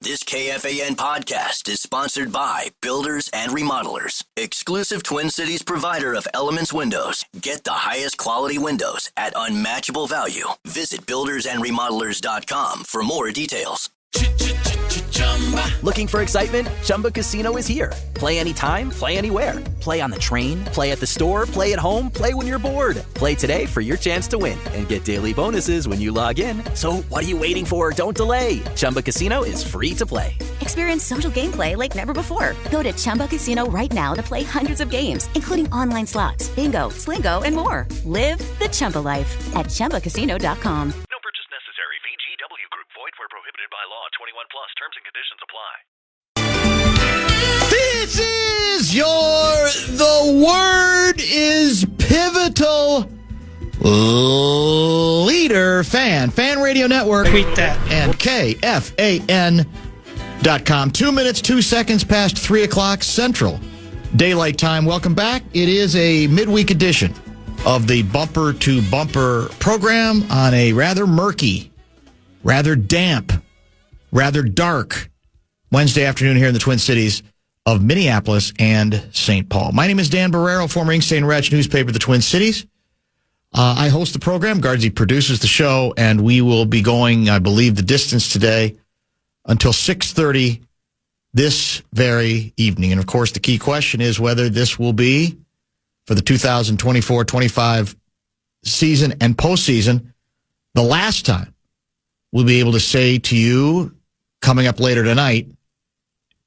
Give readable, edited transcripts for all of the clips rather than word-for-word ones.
This KFAN podcast is sponsored by Builders and Remodelers, exclusive Twin Cities provider of Elements Windows. Get the highest quality windows at unmatchable value. Visit buildersandremodelers.com for more details. Looking for excitement? Chumba Casino is here. Play anytime, play anywhere. Play on the train, play at the store, play at home, play when you're bored. Play today for your chance to win and get daily bonuses when you log in. So what are you waiting for? Don't delay. Chumba Casino is free to play. Experience social gameplay like never before. Go to Chumba Casino right now to play hundreds of games, including online slots, bingo, Slingo, and more. Live the Chumba life at ChumbaCasino.com. No purchase necessary. VGW Group. Void where prohibited by law. 21 plus. Terms and conditions apply. This is the word is pivotal leader fan radio network. Tweet that. And KFAN.com. 2 minutes, 2 seconds past 3 o'clock Central Daylight Time. Welcome back. It is a midweek edition of the Bumper to Bumper program on a rather murky, rather damp, rather dark Wednesday afternoon here in the Twin Cities of Minneapolis and St. Paul. My name is Dan Barreiro, former Ink Stain Wretch newspaper, the Twin Cities. I host the program. Gaardsy produces the show, and we will be going, I believe, the distance today until 6:30 this very evening. And, of course, the key question is whether this will be for the 2024-25 season and postseason the last time we'll be able to say to you, coming up later tonight,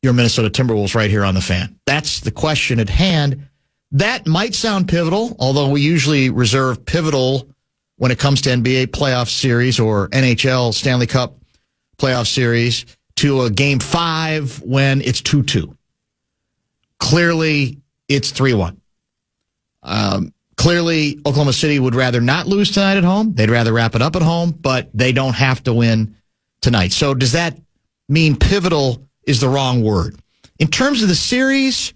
your Minnesota Timberwolves right here on the Fan. That's the question at hand. That might sound pivotal, although we usually reserve pivotal when it comes to NBA playoff series or NHL Stanley Cup playoff series to a Game 5 when it's 2-2. Clearly, it's 3-1. Clearly, Oklahoma City would rather not lose tonight at home. They'd rather wrap it up at home, but they don't have to win tonight. So does that mean pivotal is the wrong word? In terms of the series,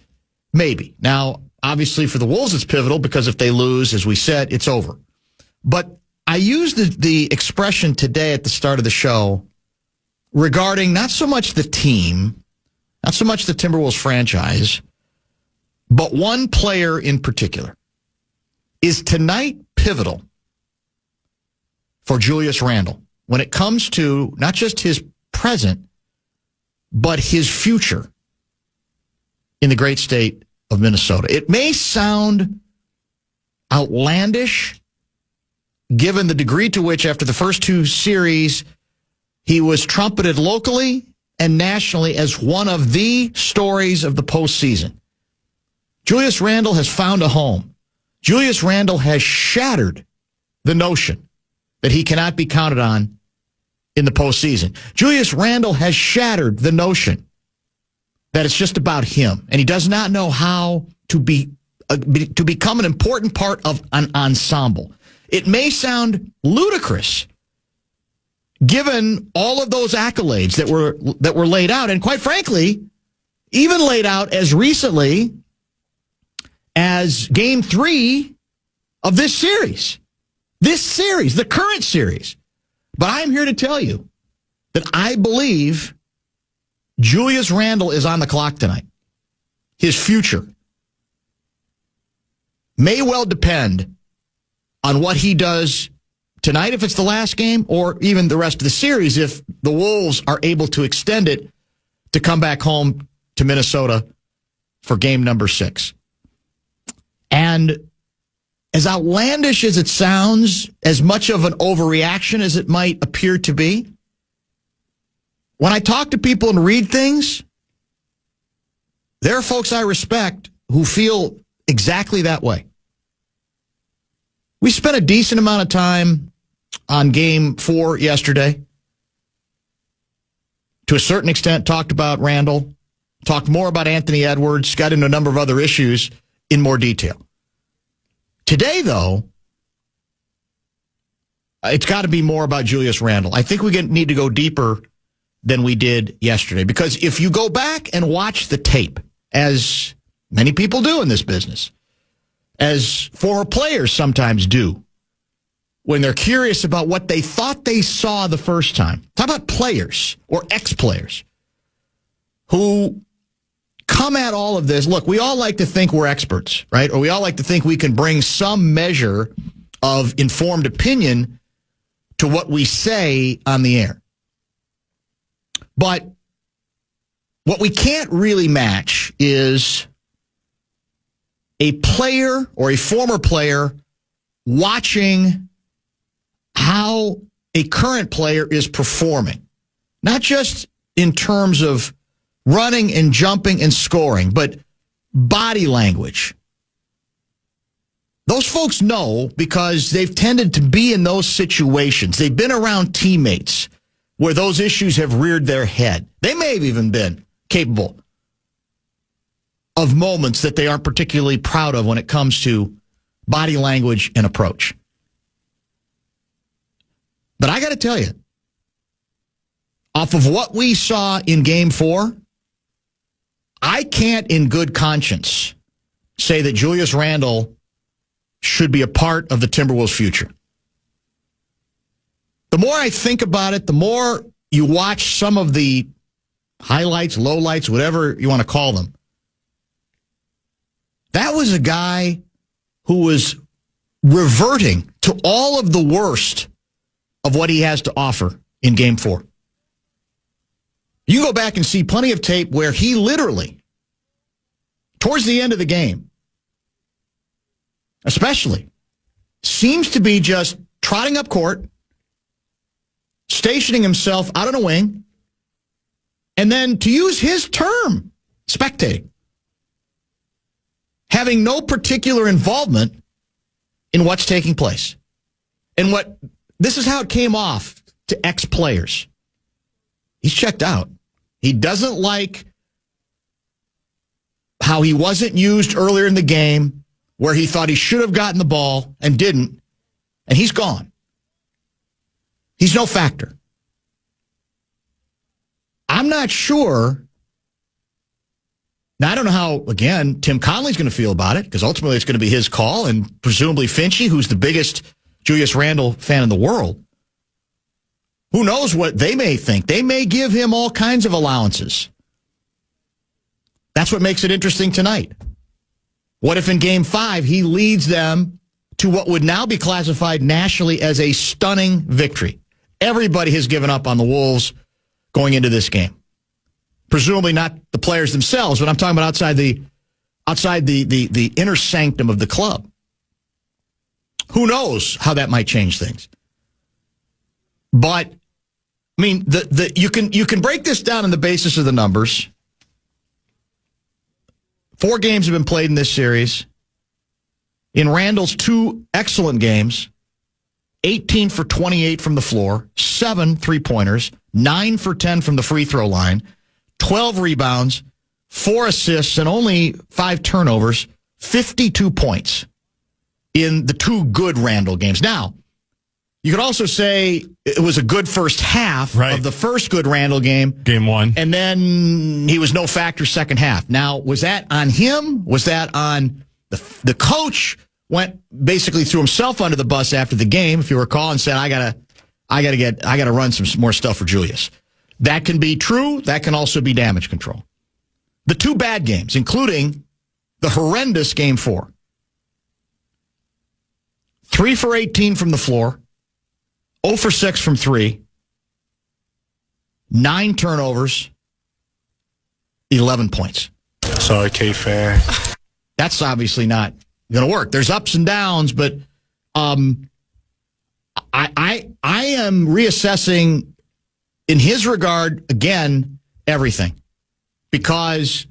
maybe. Now, obviously for the Wolves, it's pivotal because if they lose, as we said, it's over. But I used the expression today at the start of the show regarding not so much the team, not so much the Timberwolves franchise, but one player in particular. Is tonight pivotal for Julius Randle when it comes to not just his present, but his future in the great state of Minnesota? It may sound outlandish, given the degree to which, after the first two series, he was trumpeted locally and nationally as one of the stories of the postseason. Julius Randle has found a home. Julius Randle has shattered the notion that he cannot be counted on in the postseason. Julius Randle has shattered the notion that it's just about him, and he does not know how to become an important part of an ensemble. It may sound ludicrous, given all of those accolades that were laid out, and quite frankly, even laid out as recently as Game 3 of this series. This series, the current series. But I'm here to tell you that I believe Julius Randle is on the clock tonight. His future may well depend on what he does tonight, if it's the last game, or even the rest of the series, if the Wolves are able to extend it to come back home to Minnesota for game number 6. And as outlandish as it sounds, as much of an overreaction as it might appear to be, when I talk to people and read things, there are folks I respect who feel exactly that way. We spent a decent amount of time on Game 4 yesterday. To a certain extent, talked about Randle, talked more about Anthony Edwards, got into a number of other issues in more detail. Today, though, it's got to be more about Julius Randle. I think we need to go deeper than we did yesterday, because if you go back and watch the tape, as many people do in this business, as former players sometimes do, when they're curious about what they thought they saw the first time. Talk about players or ex-players. who come at all of this. Look, we all like to think we're experts, right? Or we all like to think we can bring some measure of informed opinion to what we say on the air. But what we can't really match is a player or a former player watching how a current player is performing. Not just in terms of running and jumping and scoring, but body language. Those folks know because they've tended to be in those situations. They've been around teammates where those issues have reared their head. They may have even been capable of moments that they aren't particularly proud of when it comes to body language and approach. But I got to tell you, off of what we saw in Game 4, I can't in good conscience say that Julius Randle should be a part of the Timberwolves' future. The more I think about it, the more you watch some of the highlights, lowlights, whatever you want to call them. That was a guy who was reverting to all of the worst of what he has to offer in Game 4. You go back and see plenty of tape where he literally, towards the end of the game, especially, seems to be just trotting up court, stationing himself out on a wing, and then, to use his term, spectating. Having no particular involvement in what's taking place. And this is how it came off to ex-players. He's checked out. He doesn't like how he wasn't used earlier in the game, where he thought he should have gotten the ball and didn't, and he's gone. He's no factor. I'm not sure. Now, I don't know how, again, Tim Connelly's going to feel about it, because ultimately it's going to be his call, and presumably Finchie, who's the biggest Julius Randle fan in the world. Who knows what they may think? They may give him all kinds of allowances. That's what makes it interesting tonight. What if in Game 5 he leads them to what would now be classified nationally as a stunning victory? Everybody has given up on the Wolves going into this game. Presumably not the players themselves, but I'm talking about outside the inner sanctum of the club. Who knows how that might change things? But I mean, you can break this down on the basis of the numbers. 4 games have been played in this series. In Randle's 2 excellent games, 18 for 28 from the floor, 7 3-pointers, 9 for 10 from the free throw line, 12 rebounds, 4 assists, and only 5 turnovers, 52 points in the 2 good Randle games. Now, you could also say it was a good first half of the first good Randle game. Game 1. And then he was no factor second half. Now, was that on him? Was that on the coach? Went basically threw himself under the bus after the game, if you recall, and said, I gotta run some more stuff for Julius. That can be true. That can also be damage control. The 2 bad games, including the horrendous Game 4. 3 for 18 from the floor, 0 for 6 from 3, 9 turnovers, 11 points. Sorry, KFAN. That's obviously not going to work. There's ups and downs, but I am reassessing, in his regard, again, everything. Because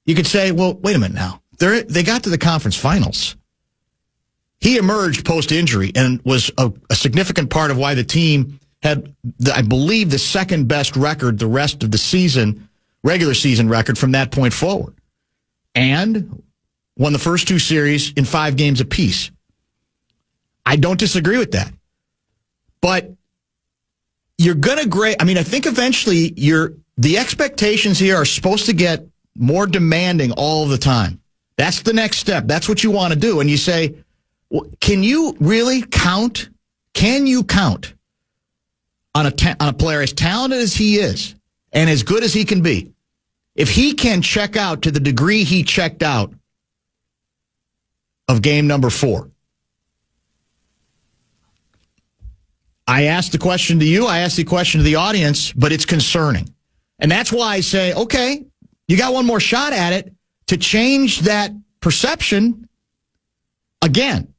you could say, well, wait a minute now. They got to the conference finals. He emerged post-injury and was a significant part of why the team had, I believe, the second best record the rest of the season, regular season record from that point forward. And won the first 2 series in 5 games apiece. I don't disagree with that. But you're going to grade. I mean, I think eventually the expectations here are supposed to get more demanding all the time. That's the next step. That's what you want to do. And you say, well, can you really count? Can you count on a player as talented as he is, and as good as he can be, if he can check out to the degree he checked out of game number 4, I asked the question to you, I asked the question to the audience, but it's concerning. And that's why I say, okay, you got one more shot at it to change that perception again.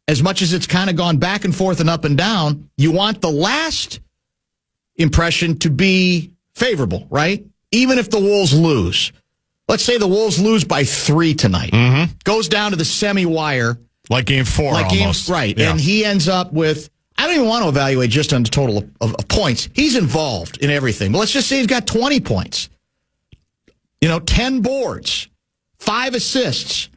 As much as it's kind of gone back and forth and up and down, you want the last impression to be favorable, right? Even if the Wolves lose. Let's say the Wolves lose by 3 tonight. Mm-hmm. Goes down to the semi-wire. Like game 4 almost. Right. Yeah. And he ends up with, I don't even want to evaluate just on the total of points. He's involved in everything. But let's just say he's got 20 points. 10 boards, 5 assists.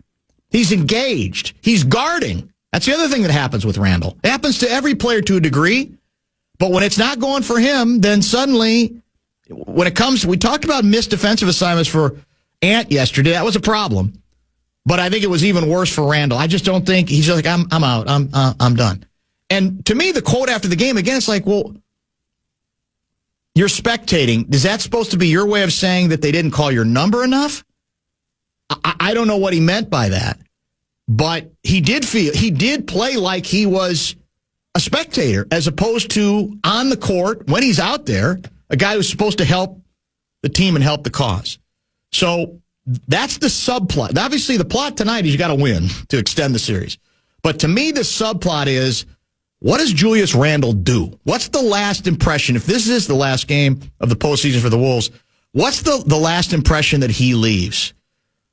He's engaged. He's guarding. That's the other thing that happens with Randle. It happens to every player to a degree. But when it's not going for him, then suddenly, when it comes, we talked about missed defensive assignments for Ant yesterday. That was a problem. But I think it was even worse for Randle. I just don't think he's just like, I'm out. I'm done. And to me, the quote after the game, again, it's like, well, you're spectating. Is that supposed to be your way of saying that they didn't call your number enough? I don't know what he meant by that. But he did play like he was a spectator as opposed to on the court when he's out there, a guy who's supposed to help the team and help the cause. So that's the subplot. Obviously, the plot tonight is you got to win to extend the series. But to me, the subplot is, what does Julius Randle do? What's the last impression? If this is the last game of the postseason for the Wolves, what's the last impression that he leaves?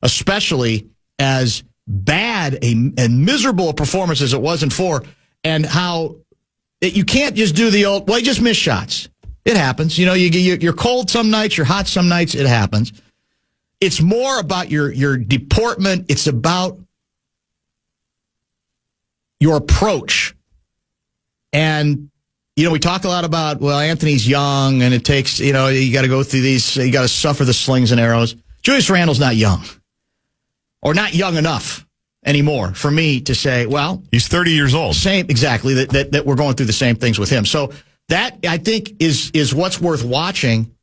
Especially as bad and miserable a performance as it was in 4, and how you can't just do the old, well, you just miss shots. It happens. You're cold some nights, you're hot some nights, it happens. It's more about your deportment. It's about your approach. And, we talk a lot about, well, Anthony's young and it takes, you got to go through these, you got to suffer the slings and arrows. Julius Randle's not young or not young enough anymore for me to say, well, he's 30 years old. Same, exactly, that we're going through the same things with him. So that, I think, is what's worth watching.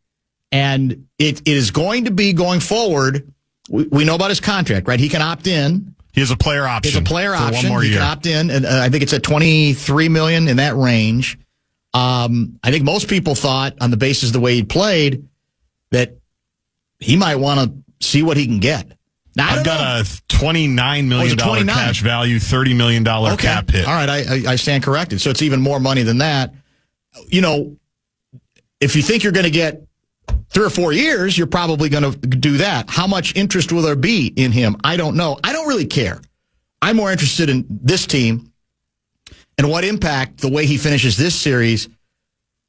And it is going to be going forward. We know about his contract, right? He can opt in. He has a player option. He has a player option. 1 more year. He can opt in, and I think it's at $23 million in that range. I think most people thought, on the basis of the way he played, that he might want to see what he can get. Now, I've got a $29 million cash value, $30 million cap hit. All right, I stand corrected. So it's even more money than that. If you think you're going to get 3 or 4 years, you're probably going to do that. How much interest will there be in him? I don't know. I don't really care. I'm more interested in this team and what impact the way he finishes this series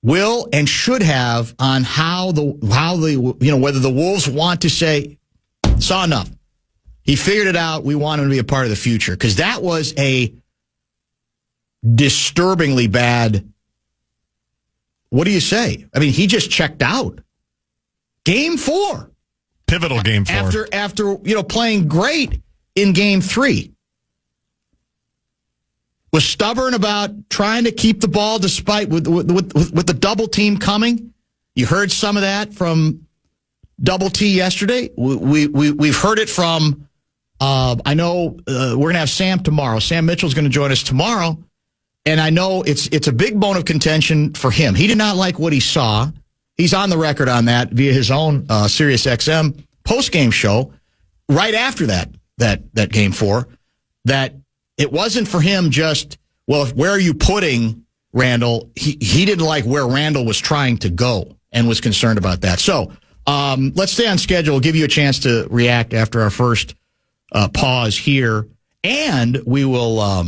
will and should have on how the whether the Wolves want to say, saw enough. He figured it out. We want him to be a part of the future, because that was a disturbingly bad. What do you say? I mean, he just checked out. Game 4. Pivotal game 4. After playing great in game 3. Was stubborn about trying to keep the ball despite with the double team coming. You heard some of that from Double T yesterday. We've heard it from I know we're going to have Sam tomorrow. Sam Mitchell's going to join us tomorrow. And I know it's a big bone of contention for him. He did not like what he saw. He's on the record on that via his own Sirius XM post-game show right after that game 4, that it wasn't for him just, well, where are you putting Randle? He didn't like where Randle was trying to go and was concerned about that. So let's stay on schedule. We'll give you a chance to react after our first pause here. And we will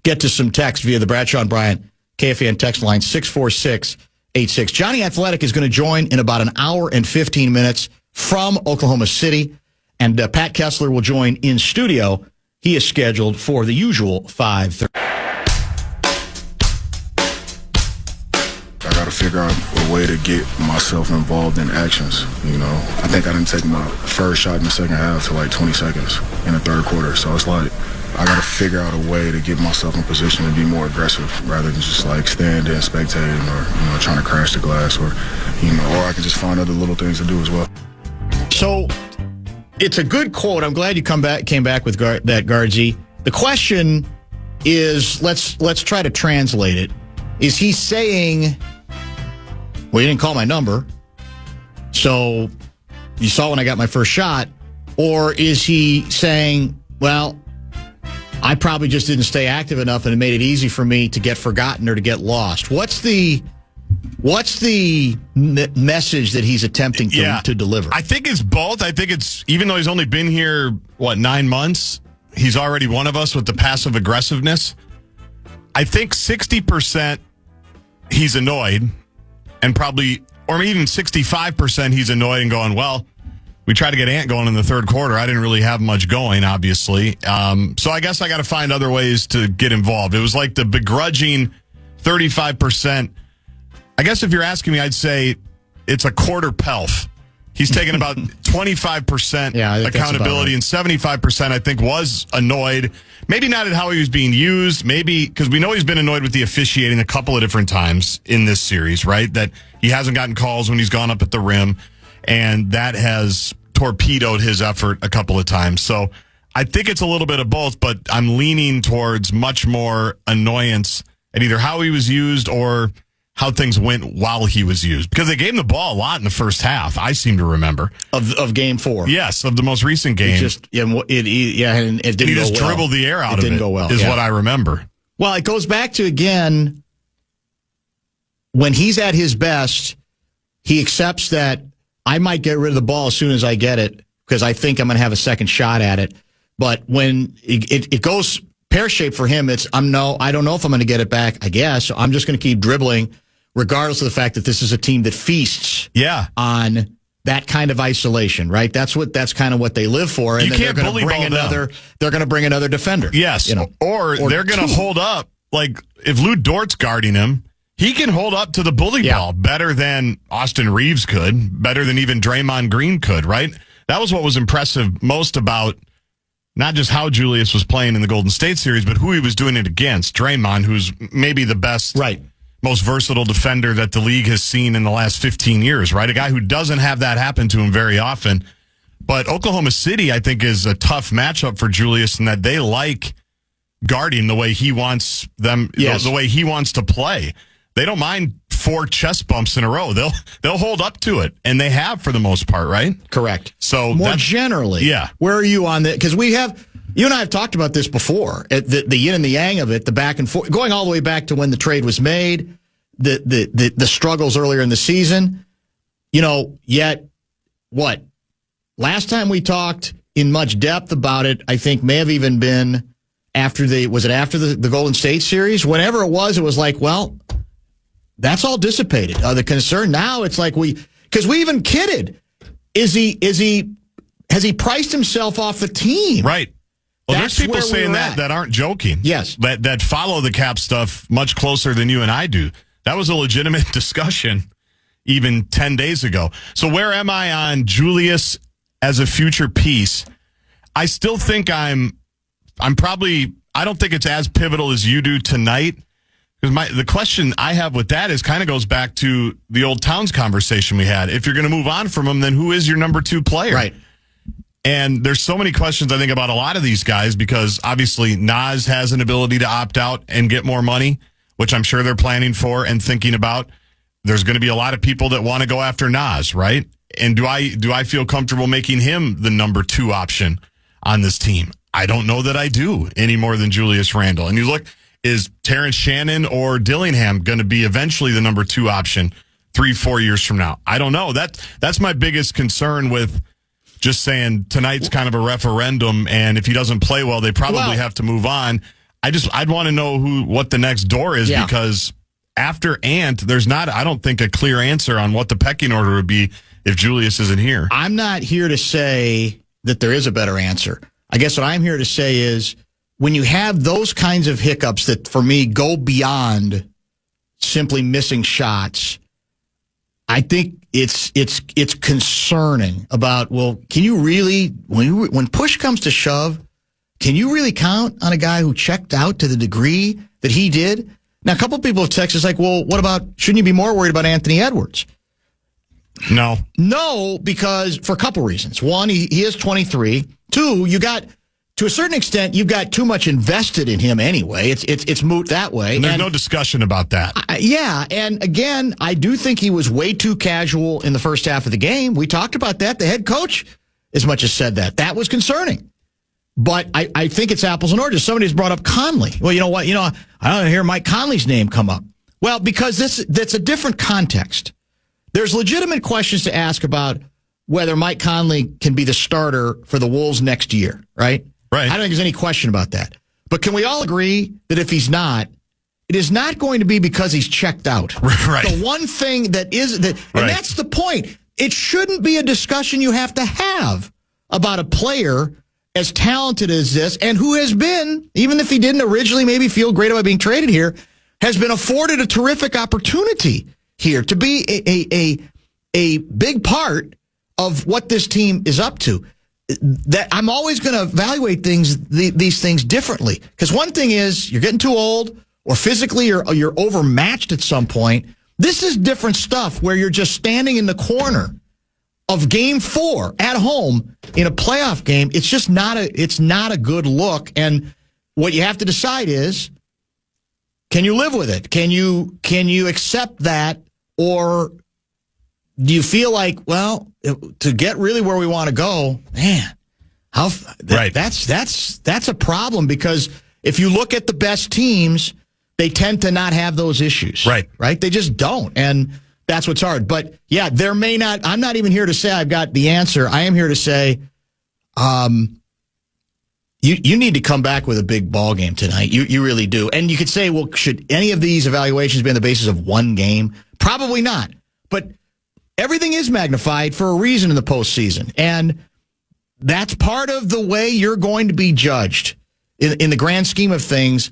get to some text via the Bradshaw and Bryant KFAN text line 64686. Johnny Athletic is going to join in about an hour and 15 minutes from Oklahoma City. And Pat Kessler will join in studio. He is scheduled for the usual 5:30. I got to figure out a way to get myself involved in actions, I think I didn't take my first shot in the second half to like 20 seconds in the third quarter. So it's like I got to figure out a way to get myself in position to be more aggressive rather than just like stand there and spectating or trying to crash the glass or I can just find other little things to do as well. So it's a good quote. I'm glad you came back with that, Gaardsy. The question is, let's try to translate it. Is he saying, well, you didn't call my number, so you saw when I got my first shot? Or is he saying, well, I probably just didn't stay active enough and it made it easy for me to get forgotten or to get lost? What's the message that he's attempting to deliver? I think it's both. I think it's, even though he's only been here, 9 months, he's already one of us with the passive aggressiveness. I think 60% he's annoyed, and probably, or even 65% he's annoyed and going, well, we tried to get Ant going in the third quarter. I didn't really have much going, obviously. So I guess I got to find other ways to get involved. It was like the begrudging 35%. I guess if you're asking me, I'd say it's a quarter pelf. He's taken about 25% accountability, and 75%, I think, was annoyed. Maybe not at how he was being used. Maybe because we know he's been annoyed with the officiating a couple of different times in this series, right? That he hasn't gotten calls when he's gone up at the rim, and that has torpedoed his effort a couple of times. So I think it's a little bit of both, but I'm leaning towards much more annoyance at either how he was used or how things went while he was used. Because they gave him the ball a lot in the first half, I seem to remember. Of game 4. Yes, of the most recent game. And it didn't go well. He just dribbled the air out of it. It didn't go well. Is what I remember. Well, it goes back to, again, when he's at his best, he accepts that I might get rid of the ball as soon as I get it because I think I'm going to have a second shot at it. But when it goes pear-shaped for him, I don't know if I'm going to get it back, I guess. So I'm just going to keep dribbling, regardless of the fact that this is a team that feasts on that kind of isolation, right? That's kind of what they live for. And you can't bully ball down. They're going to bring another defender. Yes, or they're going to hold up. Like, if Lou Dort's guarding him, he can hold up to the bully ball better than Austin Reeves could, better than even Draymond Green could, right? That was what was impressive most about not just how Julius was playing in the Golden State series, but who he was doing it against. Draymond, who's maybe the best, most versatile defender that the league has seen in the last 15 years, right? A guy who doesn't have that happen to him very often. But Oklahoma City, I think, is a tough matchup for Julius in that they like guarding the way he wants them, the way he wants to play. They don't mind 4 chest bumps in a row. They'll hold up to it, and they have for the most part, right? Correct. So more generally, where are you on that? Because you and I have talked about this before. The yin and the yang of it, the back and forth, going all the way back to when the trade was made, the struggles earlier in the season. Yet what? Last time we talked in much depth about it, I think may have even been after the Golden State series. Whenever it was like, well, that's all dissipated. The concern now, it's like because we even kidded. Has he priced himself off the team? Right. Well, there's people saying that aren't joking. Yes. That follow the cap stuff much closer than you and I do. That was a legitimate discussion even 10 days ago. So where am I on Julius as a future piece? I still think I don't think it's as pivotal as you do tonight. Because the question I have with that is kind of goes back to the old Towns conversation we had. If you're going to move on from him, then who is your number 2 player? Right. And there's so many questions, I think, about a lot of these guys because obviously Naz has an ability to opt out and get more money, which I'm sure they're planning for and thinking about. There's going to be a lot of people that want to go after Naz, right? And do I feel comfortable making him the number 2 option on this team? I don't know that I do any more than Julius Randle. And you look, is Terrence Shannon or Dillingham going to be eventually the number 2 option 3-4 years from now? I don't know. That's my biggest concern with just saying tonight's kind of a referendum, and if he doesn't play well, they probably have to move on. I'd want to know what the next door is because after Ant, there's not, I don't think, a clear answer on what the pecking order would be if Julius isn't here. I'm not here to say that there is a better answer. I guess what I'm here to say is when you have those kinds of hiccups that, for me, go beyond simply missing shots, I think it's concerning about, well, can you really, when push comes to shove, can you really count on a guy who checked out to the degree that he did? Now, a couple of people have texted us like, well, what about, shouldn't you be more worried about Anthony Edwards? No. No, because for a couple reasons. One, he is 23. Two, to a certain extent, you've got too much invested in him anyway. It's moot that way. And there's no discussion about that. Yeah, and again, I do think he was way too casual in the first half of the game. We talked about that. The head coach as much as said that. That was concerning. But I think it's apples and oranges. Somebody's brought up Conley. Well, you know what? I don't hear Mike Conley's name come up. Well, because that's a different context. There's legitimate questions to ask about whether Mike Conley can be the starter for the Wolves next year, right? Right. I don't think there's any question about that. But can we all agree that if he's not, it is not going to be because he's checked out. Right. The one thing that is, and that's the point. It shouldn't be a discussion you have to have about a player as talented as this and who has been, even if he didn't originally maybe feel great about being traded here, has been afforded a terrific opportunity here to be a big part of what this team is up to. That I'm always going to evaluate these things differently. Because one thing is you're getting too old or physically you're overmatched at some point. This is different stuff where you're just standing in the corner of game 4 at home in a playoff game. It's just not a good look. And what you have to decide is, can you live with it? Can you accept that? Or do you feel like, well, to get really where we want to go, man, right. That's a problem, because if you look at the best teams, they tend to not have those issues. Right. They just don't. And that's what's hard. But yeah, there may not, I'm not even here to say I've got the answer. I am here to say, you need to come back with a big ball game tonight. You really do. And you could say, well, should any of these evaluations be on the basis of one game? Probably not. But everything is magnified for a reason in the postseason. And that's part of the way you're going to be judged in the grand scheme of things.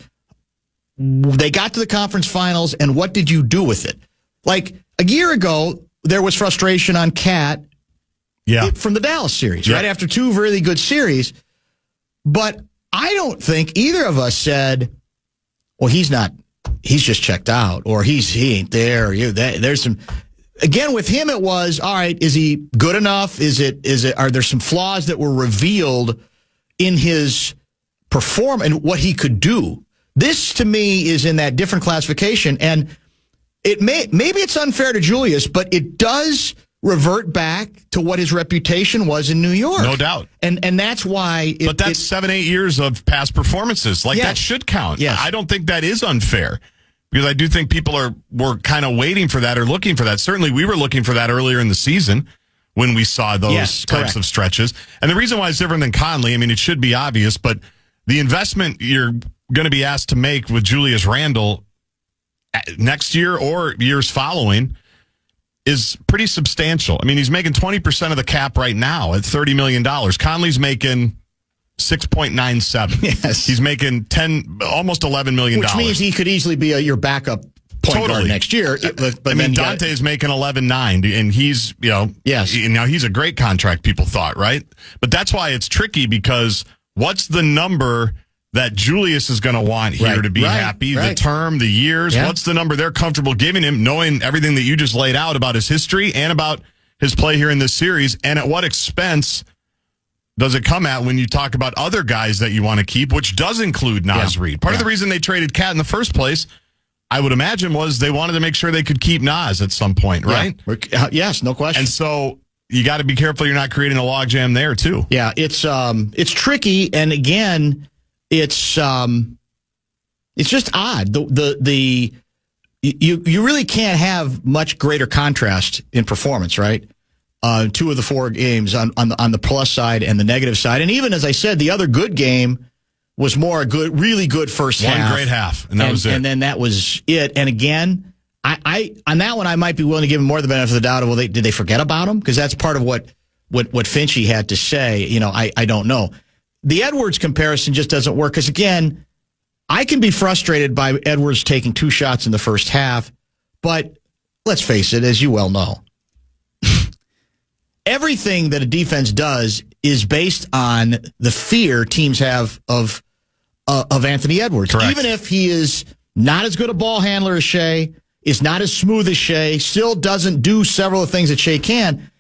They got to the conference finals, and what did you do with it? Like a year ago, there was frustration on Cat from the Dallas series, right? After 2 really good series. But I don't think either of us said, well, he's just checked out, or he ain't there. There's some, again, with him, it was, all right, is he good enough? Are there some flaws that were revealed in his performance and what he could do? This, to me, is in that different classification. And maybe it's unfair to Julius, but it does revert back to what his reputation was in New York. No doubt. And that's why... But that's 7-8 years of past performances. That should count. Yes. I don't think that is unfair, because I do think people were kind of waiting for that or looking for that. Certainly, we were looking for that earlier in the season when we saw those types of stretches. And the reason why it's different than Conley, I mean, it should be obvious, but the investment you're going to be asked to make with Julius Randle next year or years following is pretty substantial. I mean, he's making 20% of the cap right now at $30 million. Conley's making 6.97. Yes. He's making almost $11 million. Which means he could easily be your backup point guard next year. But I mean, Dante's making 11.9, and he's, he's a great contract, people thought, right? But that's why it's tricky, because what's the number that Julius is going to want here to be happy? The term, the years, what's the number they're comfortable giving him, knowing everything that you just laid out about his history and about his play here in this series, and at what expense does it come at when you talk about other guys that you want to keep, which does include Naz Reid. Part of the reason they traded Cat in the first place, I would imagine, was they wanted to make sure they could keep Naz at some point, right? Yes, no question. And so you got to be careful you're not creating a logjam there too. Yeah, it's tricky, and again, it's just odd. You really can't have much greater contrast in performance, right? 2 of the 4 games on the plus side and the negative side, and even as I said, the other good game was more really good first half. One great half, and that was it. And then that was it. And again, I on that one I might be willing to give him more the benefit of the doubt. Well, did they forget about him? Because that's part of what Finchie had to say. I don't know. The Edwards comparison just doesn't work, because, again, I can be frustrated by Edwards taking 2 shots in the first half, but let's face it, as you well know, everything that a defense does is based on the fear teams have of Anthony Edwards. Correct. Even if he is not as good a ball handler as Shea, is not as smooth as Shea, still doesn't do several of the things that Shea can.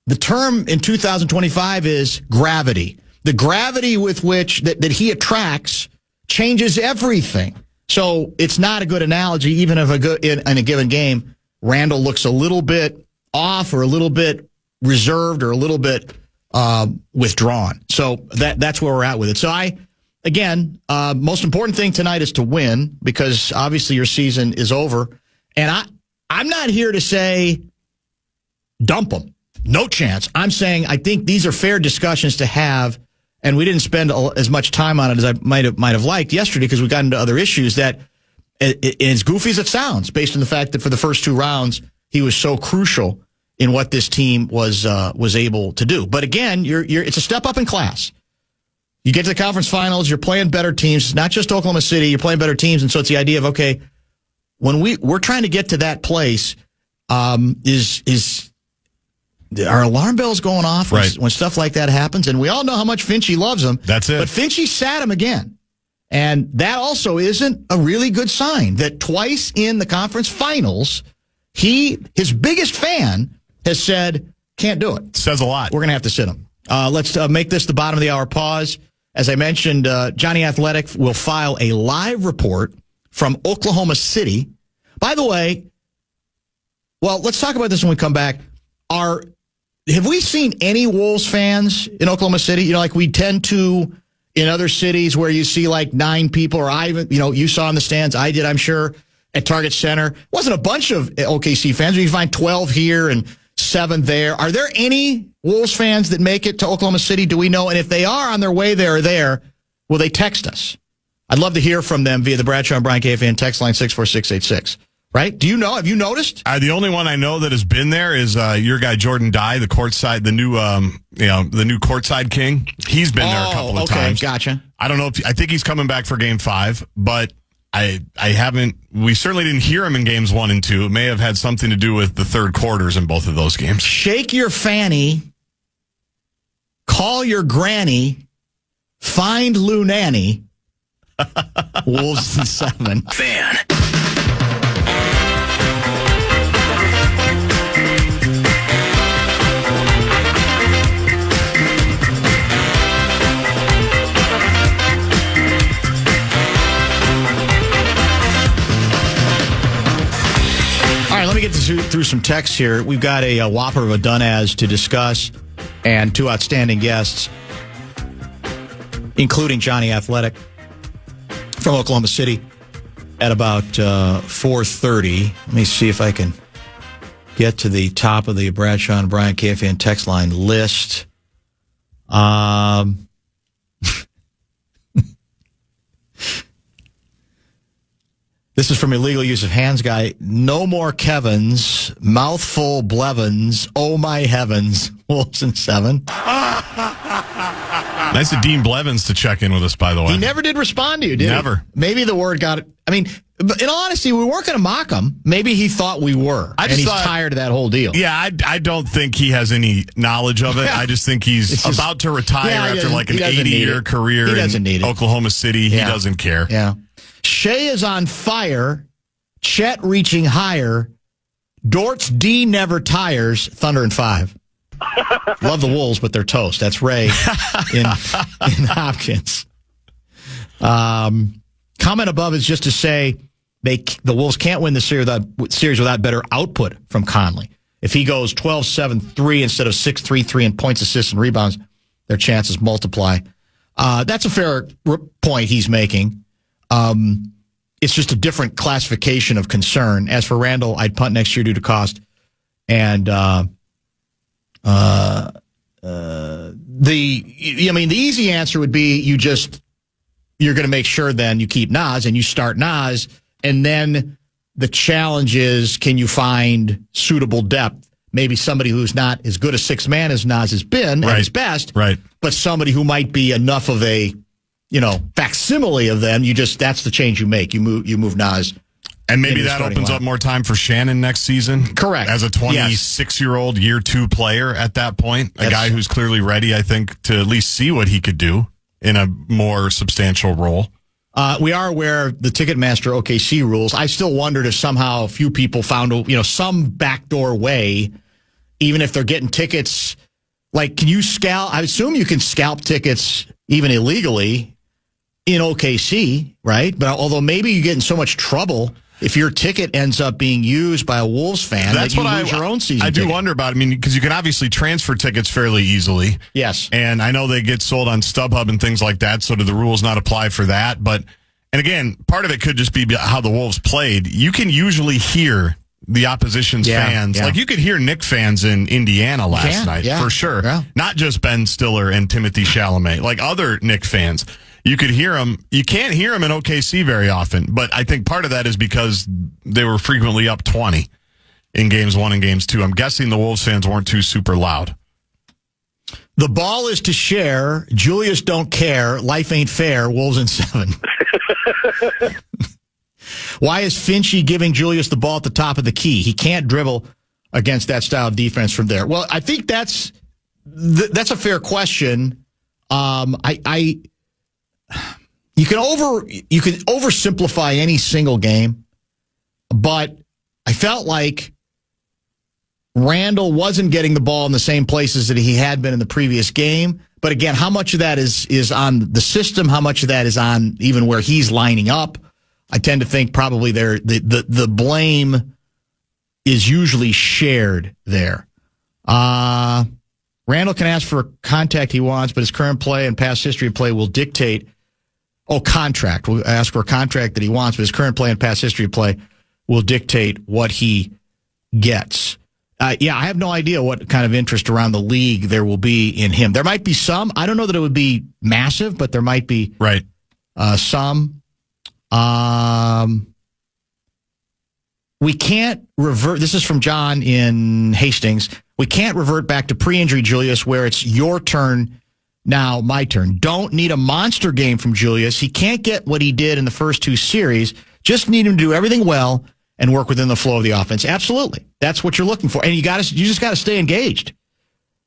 The term in 2025 is gravity. The gravity with which that he attracts changes everything. So it's not a good analogy, even if in a given game, Randle looks a little bit off or a little bit reserved or a little bit withdrawn. So that's where we're at with it. So most important thing tonight is to win, because obviously your season is over. And I'm not here to say dump them. No chance. I'm saying I think these are fair discussions to have, and we didn't spend as much time on it as I might have liked yesterday because we got into other issues that, as goofy as it sounds, based on the fact that for the first two rounds he was so crucial in what this team was able to do. But again, it's a step up in class. You get to the conference finals, you're playing better teams. It's not just Oklahoma City, you're playing better teams, and so it's the idea of, okay, when we're trying to get to that place, is our alarm bells going off when stuff like that happens? And we all know how much Finchie loves him. That's it. But Finchie sat him again. And that also isn't a really good sign that twice in the conference finals, his biggest fan has said, can't do it. Says a lot. We're going to have to sit him. Let's make this the bottom of the hour pause. As I mentioned, Johnny Athletic will file a live report from Oklahoma City. By the way, well, let's talk about this when we come back. Have we seen any Wolves fans in Oklahoma City? You know, like we tend to in other cities where you see like 9 people, or you saw in the stands. I did, I'm sure, at Target Center. Wasn't a bunch of OKC fans, but you find 12 here and 7 there. Are there any Wolves fans that make it to Oklahoma City? Do we know? And if they are on their way there, will they text us? I'd love to hear from them via the Bradshaw and Brian KFAN text line 64686. Right? Do you know? Have you noticed? The only one I know that has been there is your guy Jordan Dye, the courtside, the new courtside king. He's been there a couple of times. Gotcha. I don't know I think he's coming back for Game 5, but I haven't. We certainly didn't hear him in Games 1 and 2. It may have had something to do with the third quarters in both of those games. Shake your fanny, call your granny, find Lou Nanny. Wolves in 7. Fan. All right, let me get through some texts here. We've got a whopper of a done-as to discuss, and 2 outstanding guests, including Johnny Athletic from Oklahoma City at about 4:30. Let me see if I can get to the top of the Bradshaw and Brian KFAN text line list. This is from Illegal Use of Hands guy. No more Kevins, mouthful Blevins, oh my heavens, Wolves in 7. Nice of Dean Blevins to check in with us, by the way. He never did respond to you, did he? Never. Maybe the word got it. I mean, in all honesty, we weren't going to mock him. Maybe he thought we were, and he's tired of that whole deal. Yeah, I don't think he has any knowledge of it. I just think he's about to retire after like an 80-year career in Oklahoma City. He doesn't care. Yeah. Shea is on fire. Chet reaching higher. Dort's D never tires. Thunder in 5. Love the Wolves, but they're toast. That's Ray in Hopkins. Comment above is just to say the Wolves can't win the series without better output from Conley. If he goes 12-7-3 instead of 6-3-3 in points, assists, and rebounds, their chances multiply. That's a fair point he's making. It's just a different classification of concern. As for Randle, I'd punt next year due to cost. And the easy answer would be you're going to make sure then you keep Naz and you start Naz, and then the challenge is, can you find suitable depth? Maybe somebody who's not as good a 6 man as Naz has been at his best, but somebody who might be enough of a facsimile of them. That's the change you make. You move Naz And maybe that opens up more time for Shannon next season. Correct. As a 26-year-old year 2 player at that point, a guy who's clearly ready, I think, to at least see what he could do in a more substantial role. We are aware of the Ticketmaster OKC rules. I still wondered if somehow a few people found some backdoor way, even if they're getting tickets. Like, can you scalp? I assume you can scalp tickets even illegally in OKC, right? But although maybe you get in so much trouble if your ticket ends up being used by a Wolves fan, that's that you what lose your own season I do ticket. wonder about. I mean, because you can obviously transfer tickets fairly easily. Yes. And I know they get sold on StubHub and things like that, so do the rules not apply for that? But, and again, part of it could just be how the Wolves played. You can usually hear the opposition's fans. Yeah. Like, you could hear Knick fans in Indiana last night, for sure. Yeah. Not just Ben Stiller and Timothy Chalamet, like other Knick fans. You could hear them. You can't hear them in OKC very often, but I think part of that is because they were frequently up 20 in games 1 and games 2. I'm guessing the Wolves fans weren't too super loud. The ball is to share. Julius don't care. Life ain't fair. Wolves in 7. Why is Finchy giving Julius the ball at the top of the key? He can't dribble against that style of defense from there. Well, I think that's a fair question. You can oversimplify any single game, but I felt like Randle wasn't getting the ball in the same places that he had been in the previous game. But again, how much of that is on the system? How much of that is on even where he's lining up? I tend to think probably the blame is usually shared there. Randle can ask for a contact he wants, but his current play and past history of play will dictate. Contract. We'll ask for a contract that he wants, but his current play and past history of play will dictate what he gets. I have no idea what kind of interest around the league there will be in him. There might be some. I don't know that it would be massive, but there might be some. We can't revert. This is from John in Hastings. We can't revert back to pre-injury Julius where it's your turn. Now, my turn. Don't need a monster game from Julius. He can't get what he did in the first 2 series. Just need him to do everything well and work within the flow of the offense. Absolutely. That's what you're looking for. And you just got to stay engaged.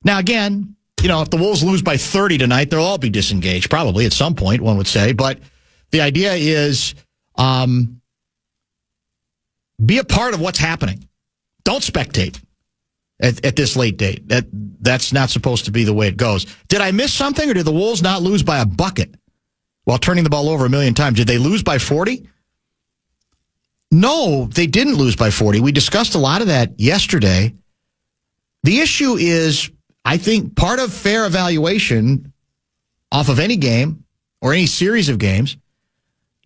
Now, again, if the Wolves lose by 30 tonight, they'll all be disengaged, probably at some point, one would say. But the idea is be a part of what's happening. Don't spectate. At this late date. That's not supposed to be the way it goes. Did I miss something, or did the Wolves not lose by a bucket while turning the ball over a million times? Did they lose by 40? No, they didn't lose by 40. We discussed a lot of that yesterday. The issue is, I think, part of fair evaluation off of any game or any series of games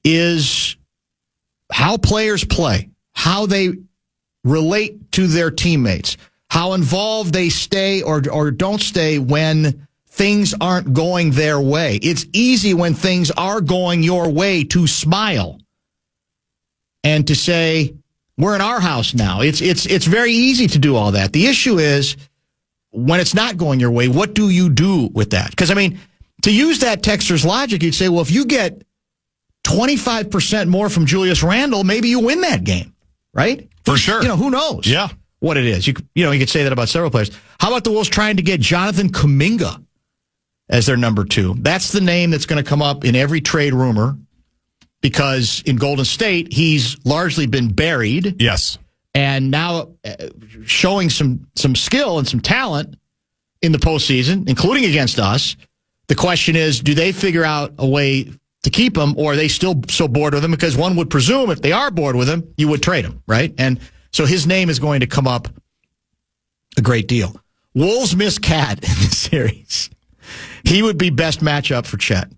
is how players play, how they relate to their teammates, how involved they stay or don't stay when things aren't going their way. It's easy when things are going your way to smile and to say, we're in our house now. It's very easy to do all that. The issue is when it's not going your way, what do you do with that? Because, I mean, to use that texter's logic, you'd say, well, if you get 25% more from Julius Randle, maybe you win that game, right? For sure. Who knows? Yeah. What it is. You could say that about several players. How about the Wolves trying to get Jonathan Kuminga as their number 2? That's the name that's going to come up in every trade rumor because in Golden State, he's largely been buried. Yes. And now showing some skill and some talent in the postseason, including against us. The question is, do they figure out a way to keep him, or are they still so bored with him? Because one would presume if they are bored with him, you would trade him, right? And so his name is going to come up a great deal. Wolves miss Cat in this series. He would be best matchup for Chet.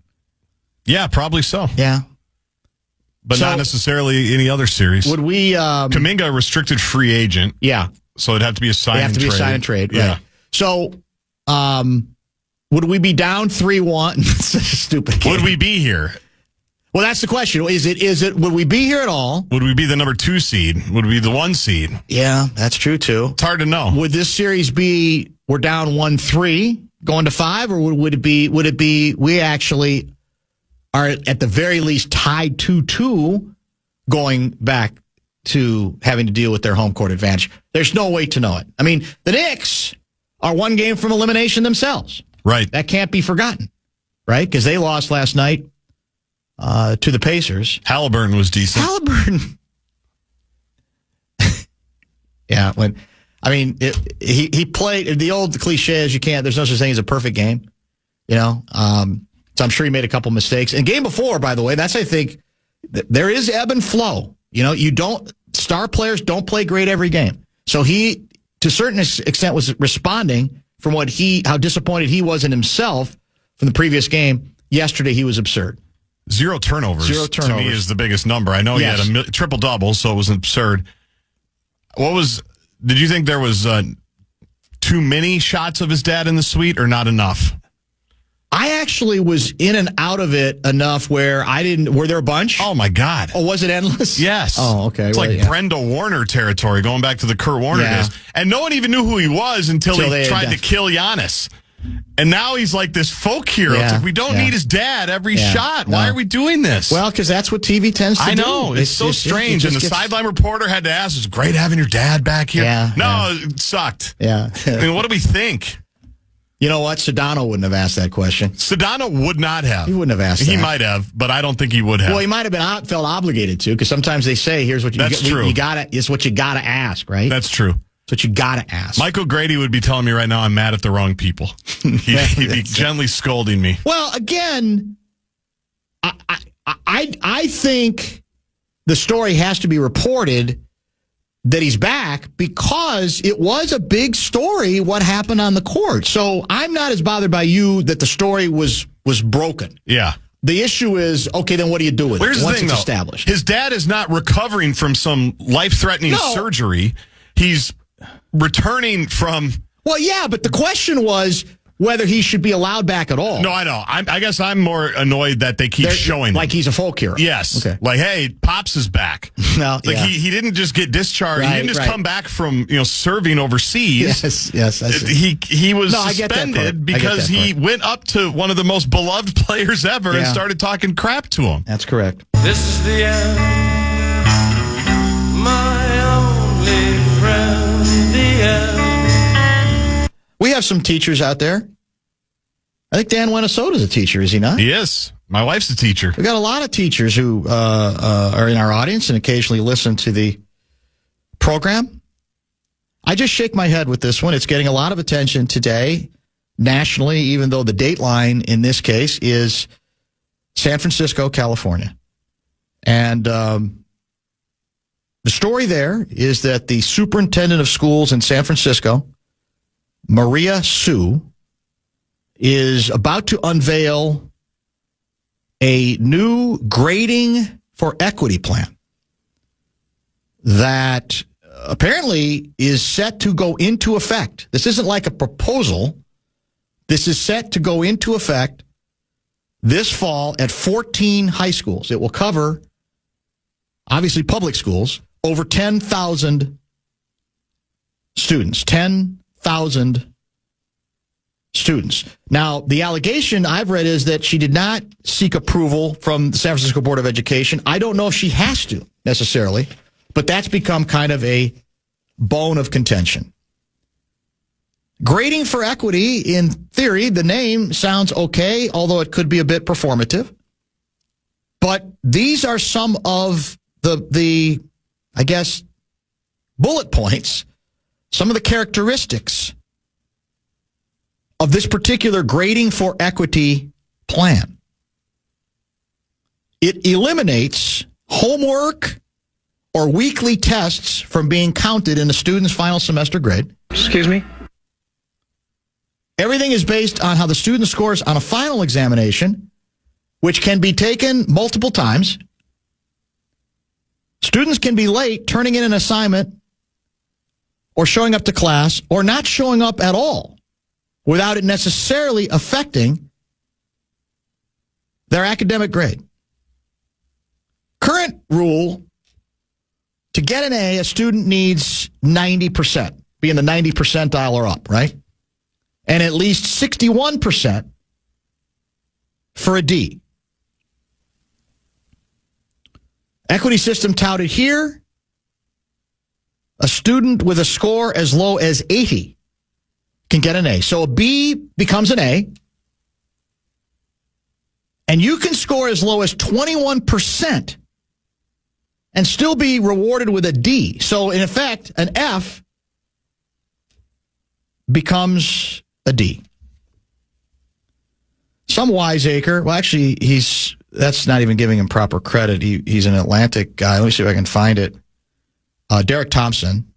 Yeah, probably so. Yeah. But not necessarily any other series. Would we... Kuminga, restricted free agent. Yeah. So it'd have to be a sign and trade. It'd have to be a sign and trade, right. Yeah. So, would we be down 3-1? It's a stupid game. Would we be here? Well, that's the question. Is it? Would we be here at all? Would we be the number 2 seed? Would we be the 1 seed? Yeah, that's true too. It's hard to know. Would this series be we're down 1-3 going to 5, or would it be we actually are at the very least tied 2-2 going back to having to deal with their home court advantage. There's no way to know it. I mean, the Knicks are one game from elimination themselves. Right. That can't be forgotten, right? Because they lost last night to the Pacers. Halliburton was decent. Halliburton. Yeah, he played the old cliche is there's no such thing as a perfect game, so I'm sure he made a couple mistakes. And game before, by the way, I think there is ebb and flow. Star players don't play great every game. So he, to a certain extent, was responding from how disappointed he was in himself from the previous game. Yesterday, he was absurd. Zero turnovers to me is the biggest number. I know he had a triple-double, so it was absurd. Did you think there was too many shots of his dad in the suite or not enough? I actually was in and out of it enough where were there a bunch? Oh, my God. Oh, was it endless? Yes. Oh, okay. It's Brenda Warner territory, going back to the Kurt Warner days. And no one even knew who he was until he tried to kill Giannis. And now he's like this folk hero. Yeah. It's like, we don't need his dad every shot. Why are we doing this? Well, because that's what TV tends to do. I know. It's so strange. And the sideline reporter had to ask, it's great having your dad back here. Yeah, it sucked. Yeah. I mean, what do we think? You know what? Sedano wouldn't have asked that question. Sedano would not have. He wouldn't have asked that. He might have, but I don't think he would have. Well, he might have felt obligated to, because sometimes they say, here's what That's true. It's what you got to ask, right? That's true. It's what you got to ask. Michael Grady would be telling me right now I'm mad at the wrong people. He'd be gently scolding me. Well, again, I think the story has to be reported that he's back because it was a big story what happened on the court. So I'm not as bothered by you that the story was broken. Yeah. The issue is, okay, then what do you do with it once it's established? His dad is not recovering from some life-threatening surgery. He's returning from... Well, yeah, but the question was whether he should be allowed back at all. No, I know. I guess I'm more annoyed that they keep showing like he's a folk hero. Yes. Okay. Like, hey, Pops is back. No, he didn't just get discharged. He didn't just come back from serving overseas. Yes. He was suspended because he went up to one of the most beloved players ever and started talking crap to him. That's correct. This is the end, my only friend, the end. We have some teachers out there. I think Dan Winnesota's a teacher, is he not? He is. My wife's a teacher. We've got a lot of teachers who are in our audience and occasionally listen to the program. I just shake my head with this one. It's getting a lot of attention today nationally, even though the dateline in this case is San Francisco, California. And the story there is that the superintendent of schools in San Francisco, Maria Sue, is about to unveil a new grading for equity plan that apparently is set to go into effect. This isn't like a proposal. This is set to go into effect this fall at 14 high schools. It will cover, obviously, public schools, over 10,000 students. 10,000 students. Now, the allegation I've read is that she did not seek approval from the San Francisco Board of Education. I don't know if she has to necessarily, but that's become kind of a bone of contention. Grading for equity, in theory, the name sounds okay, although it could be a bit performative. But these are some of the I guess, bullet points, some of the characteristics of this particular grading for equity plan. It eliminates homework or weekly tests from being counted in a student's final semester grade. Excuse me? Everything is based on how the student scores on a final examination, which can be taken multiple times. Students can be late turning in an assignment or showing up to class or not showing up at all without it necessarily affecting their academic grade. Current rule, to get an A, a student needs 90%, be in the 90 percentile or up, right? And at least 61% for a D. Equity system touted here A student with a score as low as 80 can get an A. So a B becomes an A. And you can score as low as 21% and still be rewarded with a D. So in effect, an F becomes a D. Some wiseacre, well, actually, that's not even giving him proper credit. He's an Atlantic guy. Let me see if I can find it. Derek Thompson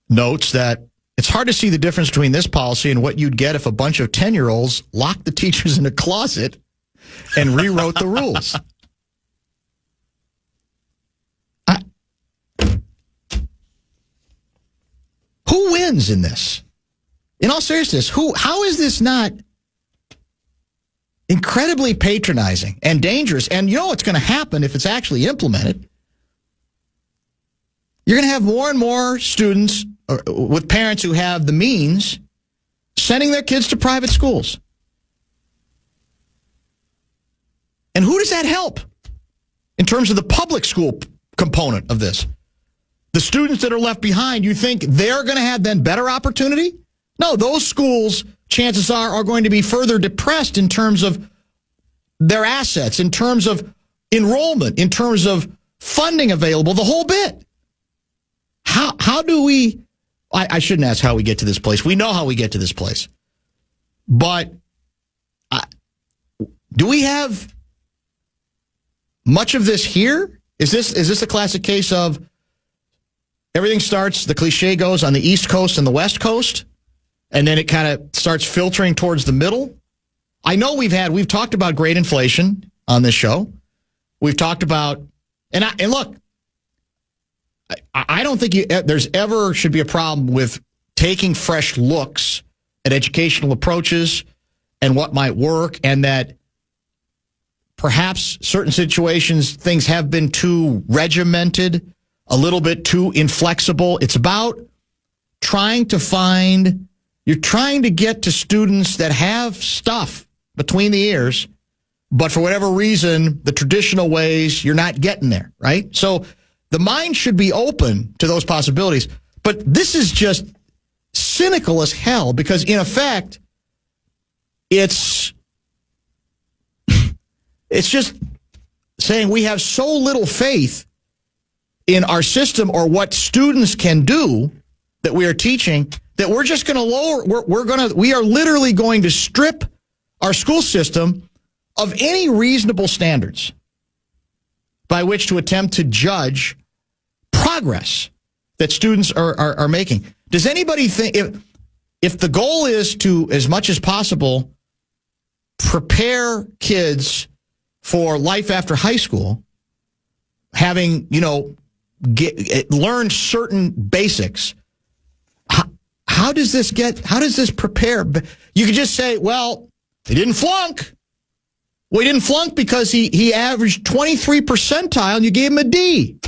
notes that it's hard to see the difference between this policy and what you'd get if a bunch of 10-year-olds locked the teachers in a closet and rewrote the rules. Who wins in this? In all seriousness, how is this not incredibly patronizing and dangerous? And you know what's going to happen if it's actually implemented? You're going to have more and more students with parents who have the means sending their kids to private schools. And who does that help in terms of the public school component of this? The students that are left behind, you think they're going to have then better opportunity? No, those schools, chances are going to be further depressed in terms of their assets, in terms of enrollment, in terms of funding available, the whole bit. How do we, I shouldn't ask how we get to this place. We know how we get to this place. But do we have much of this here? Is this a classic case of everything starts, the cliche goes, on the East Coast and the West Coast, and then it kind of starts filtering towards the middle? I know we've talked about great inflation on this show. We've talked about, and look, I don't think there's ever should be a problem with taking fresh looks at educational approaches and what might work, and that perhaps certain situations, things have been too regimented, a little bit too inflexible. It's about trying to get to students that have stuff between the ears, but for whatever reason, the traditional ways, you're not getting there, right? So the mind should be open to those possibilities. But this is just cynical as hell, because in effect, it's just saying we have so little faith in our system or what students can do that we are teaching that we're just going to lower. We are literally going to strip our school system of any reasonable standards by which to attempt to judge progress that students are making. Does anybody think if the goal is to, as much as possible, prepare kids for life after high school, having, learned certain basics, how does this prepare? You could just say, well, he didn't flunk. Well, he didn't flunk because he averaged 23 percentile and you gave him a D.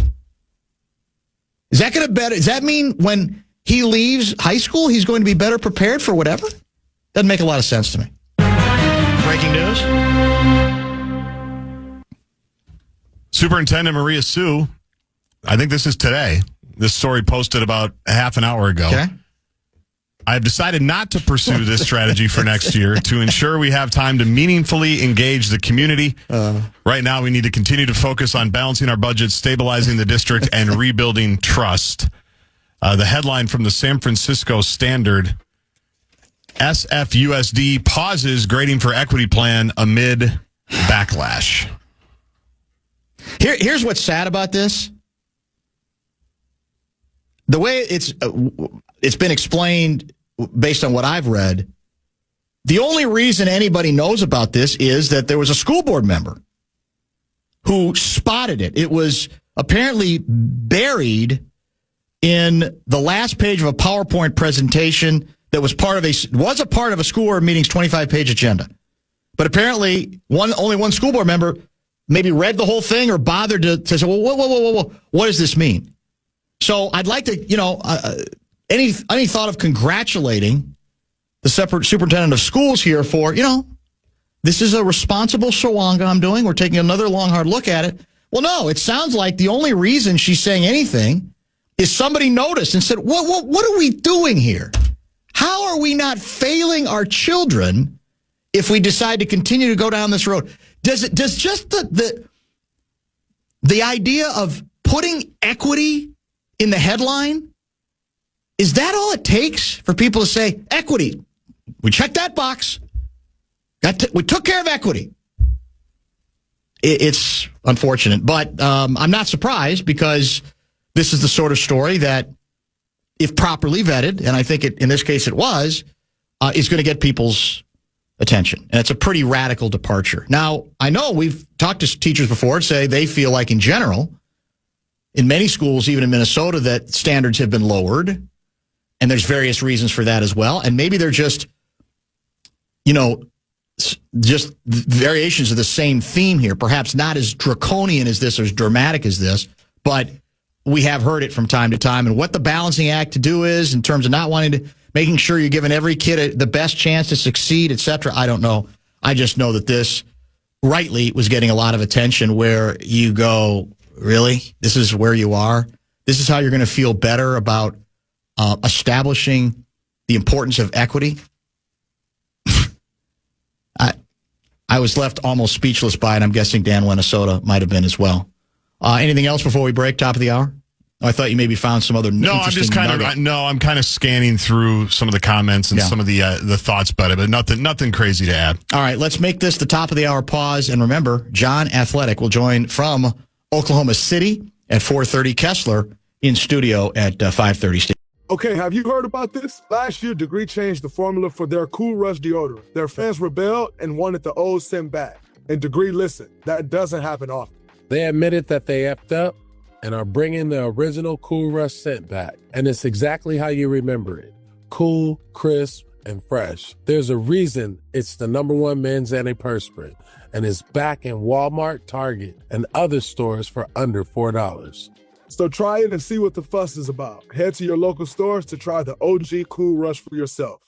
Does that mean when he leaves high school, he's going to be better prepared for whatever? Doesn't make a lot of sense to me. Breaking news. Superintendent Maria Sue, I think this is today. This story posted about half an hour ago. Okay. I've decided not to pursue this strategy for next year to ensure we have time to meaningfully engage the community. Right now, we need to continue to focus on balancing our budget, stabilizing the district, and rebuilding trust. The headline from the San Francisco Standard, SFUSD pauses grading for equity plan amid backlash. Here's what's sad about this. The way it's been explained based on what I've read, the only reason anybody knows about this is that there was a school board member who spotted it. It was apparently buried in the last page of a PowerPoint presentation that was a part of a school board meeting's 25-page agenda. But apparently only one school board member maybe read the whole thing or bothered to say, well, whoa, what does this mean? So I'd like to, any thought of congratulating the superintendent of schools here for, this is a responsible shawanga I'm doing. We're taking another long, hard look at it. Well, no, it sounds like the only reason she's saying anything is somebody noticed and said, what are we doing here? How are we not failing our children if we decide to continue to go down this road? Does just the idea of putting equity in the headline, is that all it takes for people to say, equity? We checked that box. We took care of equity. It's unfortunate, but I'm not surprised because this is the sort of story that, if properly vetted, and I think in this case it was, is going to get people's attention. And it's a pretty radical departure. Now, I know we've talked to teachers before, say they feel like in general, in many schools, even in Minnesota, that standards have been lowered. And there's various reasons for that as well. And maybe they're just variations of the same theme here. Perhaps not as draconian as this or as dramatic as this, but we have heard it from time to time. And what the balancing act to do is in terms of not wanting to, making sure you're giving every kid the best chance to succeed, et cetera, I don't know. I just know that this rightly was getting a lot of attention where you go, really? This is where you are? This is how you're going to feel better about establishing the importance of equity? I was left almost speechless by it. I'm guessing Dan Minnesota might have been as well. Anything else before we break, top of the hour? I thought you maybe found some other. No, I'm just kind of. No, I'm kind of scanning through some of the comments and some of the thoughts about it, but nothing crazy to add. All right, let's make this the top of the hour pause, and remember, John Athletic will join from Oklahoma City at 4:30. Kessler in studio at 5:30. Okay, have you heard about this? Last year, Degree changed the formula for their Cool Rush deodorant. Their fans rebelled and wanted the old scent back. And Degree listened. That doesn't happen often. They admitted that they effed up and are bringing the original Cool Rush scent back. And it's exactly how you remember it. Cool, crisp, and fresh. There's a reason it's the #1 men's antiperspirant. And it's back in Walmart, Target, and other stores for under $4. So try it and see what the fuss is about. Head to your local stores to try the OG Cool Rush for yourself.